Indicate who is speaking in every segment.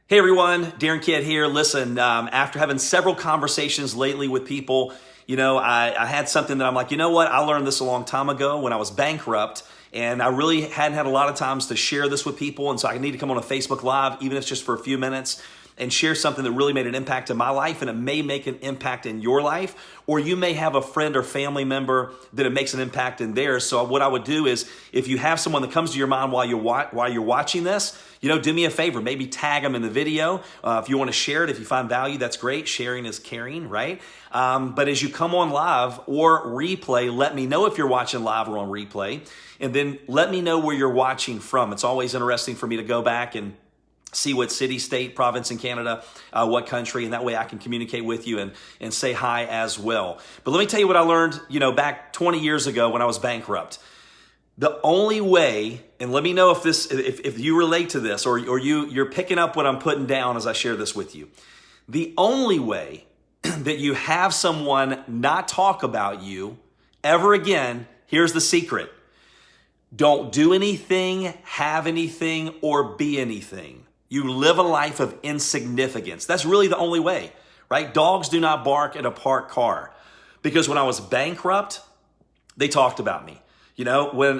Speaker 1: Hey everyone, Darren Kidd here. Listen, after having several conversations lately with people, I had something that I'm like, you know what? I learned this a long time ago when I was bankrupt, and I really hadn't had a lot of times to share this with people. And so I need to come on a Facebook Live, even if it's just for a few minutes, and share something that really made an impact in my life, and it may make an impact in your life, or you may have a friend or family member that it makes an impact in theirs. So what I would do is, if you have someone that comes to your mind while you're watching this, do me a favor, maybe tag them in the video. If you want to share it, if you find value, that's great. Sharing is caring, right? But as you come on live or replay, let me know if you're watching live or on replay, and then let me know where you're watching from. It's always interesting for me to go back and see what city, state, province in Canada, what country, and that way I can communicate with you and say hi as well. But let me tell you what I learned, back 20 years ago when I was bankrupt. The only way, and let me know if you relate to this or you're picking up what I'm putting down as I share this with you. The only way that you have someone not talk about you ever again, here's the secret. Don't do anything, have anything, or be anything. You live a life of insignificance. That's really the only way, right? Dogs do not bark at a parked car. Because when I was bankrupt, they talked about me. When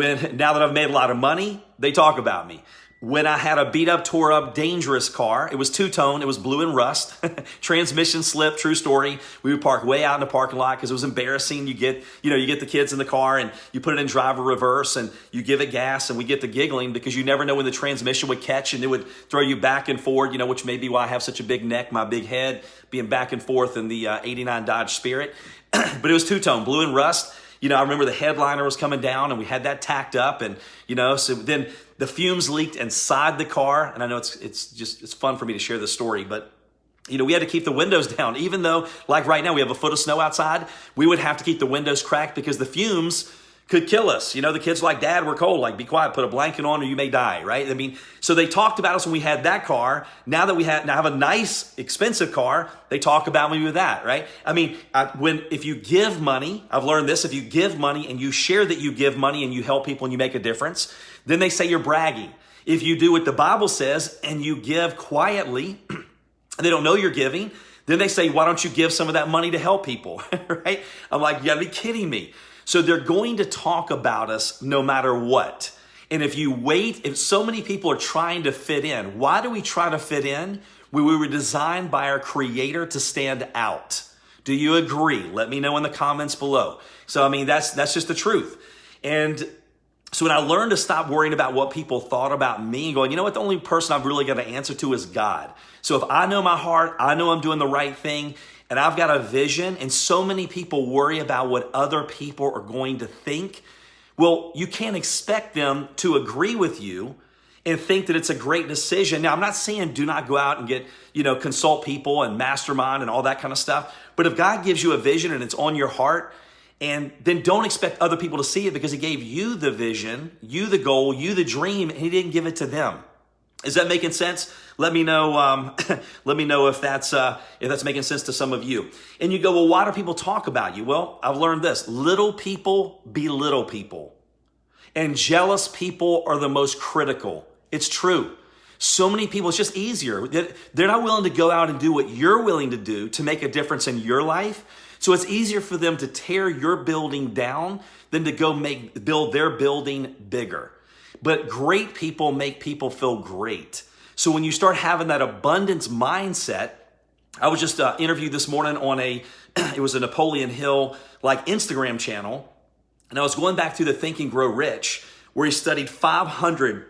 Speaker 1: now that I've made a lot of money, they talk about me. When I had a beat up, tore up, dangerous car, it was two-tone, it was blue and rust, transmission slip, true story. We would park way out in the parking lot because it was embarrassing. You get the kids in the car and you put it in driver reverse and you give it gas, and we get the giggling because you never know when the transmission would catch and it would throw you back and forward, which may be why I have such a big neck, my big head, being back and forth in the 89 Dodge Spirit. But it was two-tone, blue and rust. I remember the headliner was coming down and we had that tacked up, and, so then the fumes leaked inside the car. And I know it's fun for me to share this story, but we had to keep the windows down, even though like right now we have a foot of snow outside. We would have to keep the windows cracked because the fumes could kill us. The kids were like, Dad, we're cold. Like, be quiet, put a blanket on or you may die, right? So they talked about us when we had that car. Now that we have a nice, expensive car, they talk about me with that, right? If you give money, I've learned this, if you give money and you share that you give money and you help people and you make a difference, then they say you're bragging. If you do what the Bible says and you give quietly, and they don't know you're giving, then they say, why don't you give some of that money to help people, right? I'm like, you gotta be kidding me. So they're going to talk about us no matter what. And if so many people are trying to fit in, why do we try to fit in? We were designed by our Creator to stand out. Do you agree? Let me know in the comments below. So, that's just the truth. And so when I learned to stop worrying about what people thought about me and going, you know what, the only person I've really got to answer to is God. So if I know my heart, I know I'm doing the right thing, and I've got a vision, and so many people worry about what other people are going to think. Well, you can't expect them to agree with you and think that it's a great decision. Now, I'm not saying do not go out and get, consult people and mastermind and all that kind of stuff. But if God gives you a vision and it's on your heart, and then don't expect other people to see it because He gave you the vision, you the goal, you the dream, and He didn't give it to them. Is that making sense? Let me know. Let me know if that's making sense to some of you. And you go, well, why do people talk about you? Well, I've learned this: little people belittle people, and jealous people are the most critical. It's true. So many people, it's just easier. They're not willing to go out and do what you're willing to do to make a difference in your life. So it's easier for them to tear your building down than to go build their building bigger. But great people make people feel great. So when you start having that abundance mindset, I was just interviewed this morning on it was a Napoleon Hill Instagram channel. And I was going back through the Think and Grow Rich, where he studied 500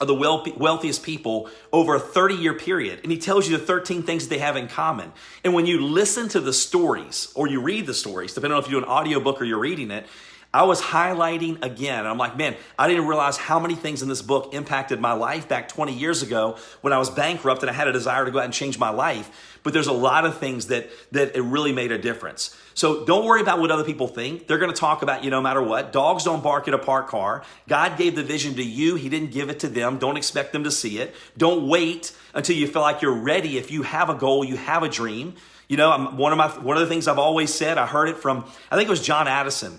Speaker 1: of the wealthiest people over a 30-year period. And he tells you the 13 things that they have in common. And when you listen to the stories or you read the stories, depending on if you do an audiobook or you're reading it, I was highlighting again. I'm like, man, I didn't realize how many things in this book impacted my life back 20 years ago when I was bankrupt and I had a desire to go out and change my life. But there's a lot of things that it really made a difference. So don't worry about what other people think. They're going to talk about you no matter what. Dogs don't bark at a parked car. God gave the vision to you. He didn't give it to them. Don't expect them to see it. Don't wait until you feel like you're ready. If you have a goal, you have a dream. One of the things I've always said, I heard it from, I think it was John Addison,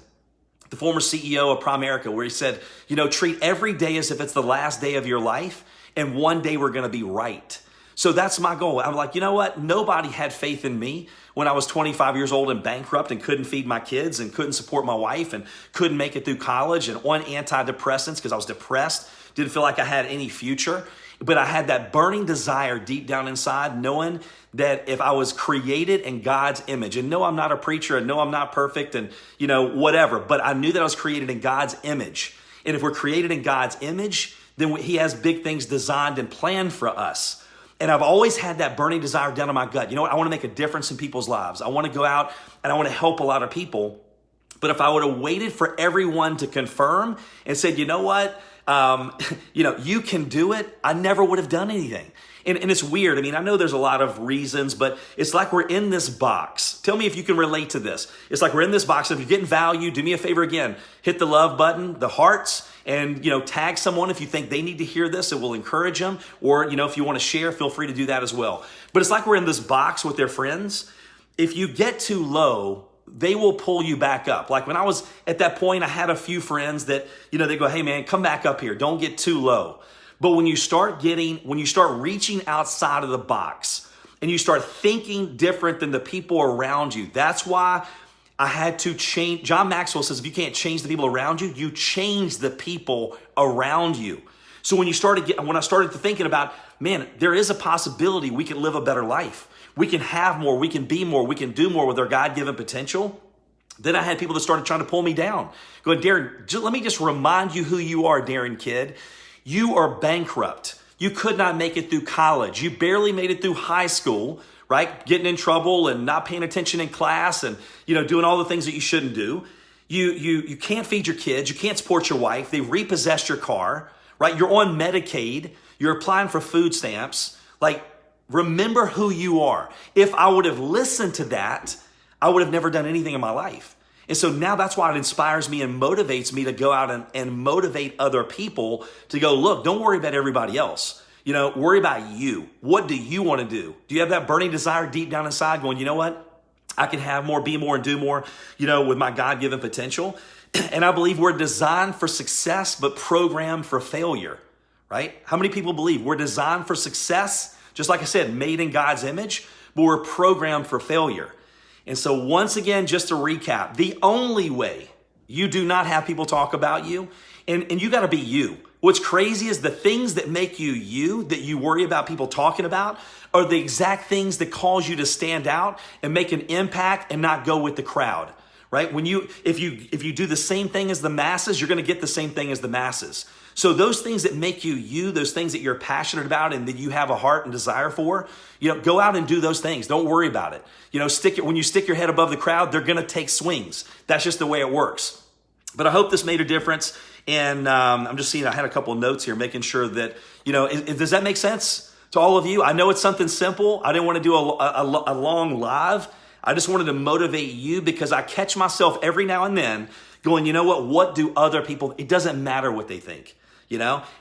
Speaker 1: the former CEO of Primerica, where he said, treat every day as if it's the last day of your life And one day we're going to be right. So that's my goal. I'm like, you know what? Nobody had faith in me when I was 25 years old and bankrupt and couldn't feed my kids and couldn't support my wife and couldn't make it through college and on antidepressants because I was depressed, didn't feel like I had any future. But I had that burning desire deep down inside, knowing that if I was created in God's image, and no, I'm not a preacher, and no, I'm not perfect, and whatever, but I knew that I was created in God's image. And if we're created in God's image, then He has big things designed and planned for us. And I've always had that burning desire down in my gut. You know what? I want to make a difference in people's lives. I want to go out and I want to help a lot of people. But if I would have waited for everyone to confirm and said, you know what? You can do it, I never would have done anything. And it's weird. I mean, I know there's a lot of reasons, but it's like we're in this box. Tell me if you can relate to this. It's like we're in this box. If you're getting value, do me a favor again. Hit the love button, the hearts, and tag someone if you think they need to hear this. It will encourage them. Or if you want to share, feel free to do that as well. But it's like we're in this box with their friends. If you get too low, they will pull you back up. Like when I was at that point, I had a few friends that, they go, hey man, come back up here. Don't get too low. But when you start reaching outside of the box and you start thinking different than the people around you, that's why I had to change. John Maxwell says, if you can't change the people around you, you change the people around you. So when I started thinking about, man, there is a possibility we can live a better life. We can have more, we can be more, we can do more with our God-given potential. Then I had people that started trying to pull me down. Going, Darren, let me just remind you who you are, Darren kid. You are bankrupt. You could not make it through college. You barely made it through high school, right? Getting in trouble and not paying attention in class and, doing all the things that you shouldn't do. You can't feed your kids. You can't support your wife. They repossessed your car, right? You're on Medicaid. You're applying for food stamps. Remember who you are. If I would have listened to that, I would have never done anything in my life. And so now that's why it inspires me and motivates me to go out and motivate other people to go, look, don't worry about everybody else. Worry about you. What do you want to do? Do you have that burning desire deep down inside going, you know what? I can have more, be more, and do more, with my God-given potential. And I believe we're designed for success, but programmed for failure, right? How many people believe we're designed for success? Just like I said, made in God's image, but we're programmed for failure. And so once again, just to recap, the only way you do not have people talk about you, and you got to be you. What's crazy is the things that make you you, that you worry about people talking about, are the exact things that cause you to stand out and make an impact and not go with the crowd, right? If you do the same thing as the masses, you're going to get the same thing as the masses. So those things that make you you, those things that you're passionate about and that you have a heart and desire for, go out and do those things. Don't worry about it. When you stick your head above the crowd, they're going to take swings. That's just the way it works. But I hope this made a difference. And I'm just seeing, I had a couple of notes here, making sure that, does that make sense to all of you? I know it's something simple. I didn't want to do a long live. I just wanted to motivate you because I catch myself every now and then going, you know what do other people, it doesn't matter what they think.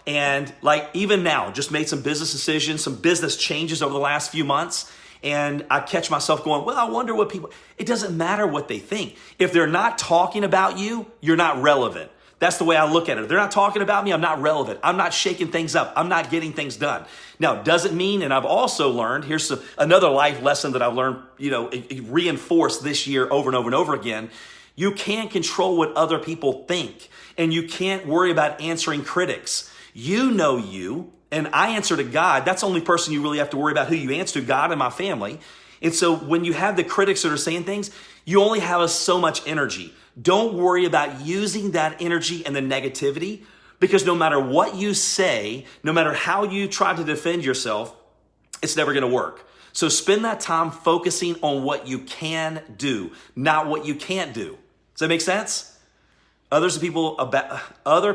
Speaker 1: And even now, just made some business decisions, some business changes over the last few months. And I catch myself going, well, I wonder what it doesn't matter what they think. If they're not talking about you, you're not relevant. That's the way I look at it. If they're not talking about me, I'm not relevant. I'm not shaking things up. I'm not getting things done. Now, doesn't mean, and I've also learned, here's another life lesson that I've learned, reinforced this year over and over and over again. You can't control what other people think, and you can't worry about answering critics. You know you, and I answer to God. That's the only person you really have to worry about who you answer to, God and my family. And so when you have the critics that are saying things, you only have so much energy. Don't worry about using that energy and the negativity, because no matter what you say, no matter how you try to defend yourself, it's never going to work. So spend that time focusing on what you can do, not what you can't do. Does that make sense? Other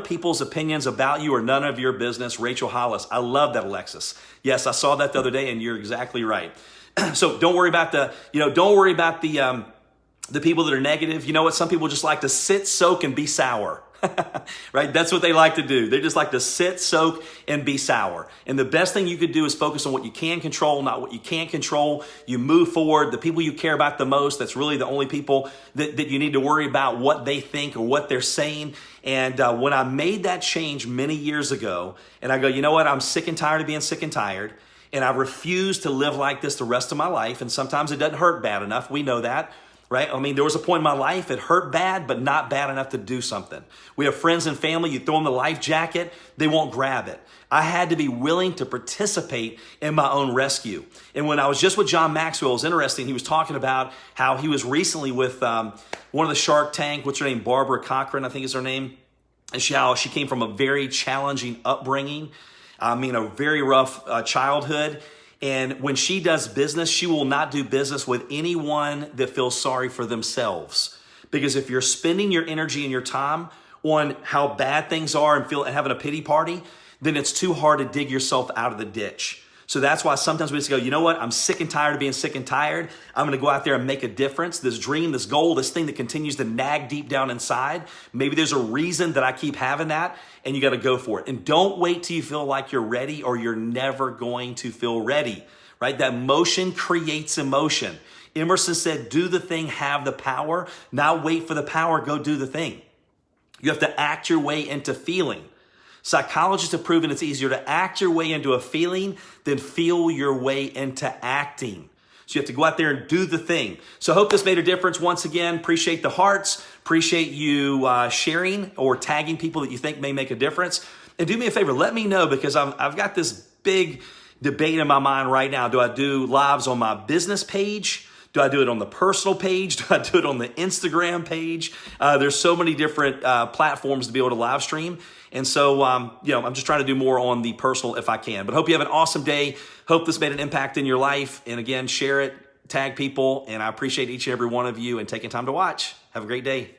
Speaker 1: people's opinions about you are none of your business. Rachel Hollis. I love that, Alexis. Yes, I saw that the other day, and you're exactly right. So don't worry about the people that are negative. You know what? Some people just like to sit, soak, and be sour. Right? That's what they like to do. They just like to sit, soak, and be sour. And the best thing you could do is focus on what you can control, not what you can't control. You move forward. The people you care about the most, that's really the only people that you need to worry about what they think or what they're saying. And when I made that change many years ago, and I go, you know what? I'm sick and tired of being sick and tired. And I refuse to live like this the rest of my life. And sometimes it doesn't hurt bad enough. We know that. Right? I mean, there was a point in my life, it hurt bad, but not bad enough to do something. We have friends and family, you throw them the life jacket, they won't grab it. I had to be willing to participate in my own rescue. And when I was just with John Maxwell, it was interesting. He was talking about how he was recently with one of the Shark Tank, what's her name? Barbara Cochran, I think is her name. And how she came from a very challenging upbringing. I mean, a very rough childhood. And when she does business, she will not do business with anyone that feels sorry for themselves. Because if you're spending your energy and your time on how bad things are and having a pity party, then it's too hard to dig yourself out of the ditch. So that's why sometimes we just go, you know what? I'm sick and tired of being sick and tired. I'm going to go out there and make a difference. This dream, this goal, this thing that continues to nag deep down inside. Maybe there's a reason that I keep having that, and you got to go for it. And don't wait till you feel like you're ready, or you're never going to feel ready, right? That motion creates emotion. Emerson said, do the thing, have the power. Not wait for the power, go do the thing. You have to act your way into feeling. Psychologists have proven it's easier to act your way into a feeling than feel your way into acting. So you have to go out there and do the thing. So I hope this made a difference. Once again, appreciate the hearts. Appreciate you sharing or tagging people that you think may make a difference. And do me a favor, let me know, because I've got this big debate in my mind right now. Do I do lives on my business page? Do I do it on the personal page? Do I do it on the Instagram page? There's so many different platforms to be able to live stream. And so, I'm just trying to do more on the personal if I can. But hope you have an awesome day. Hope this made an impact in your life. And again, share it, tag people. And I appreciate each and every one of you and taking time to watch. Have a great day.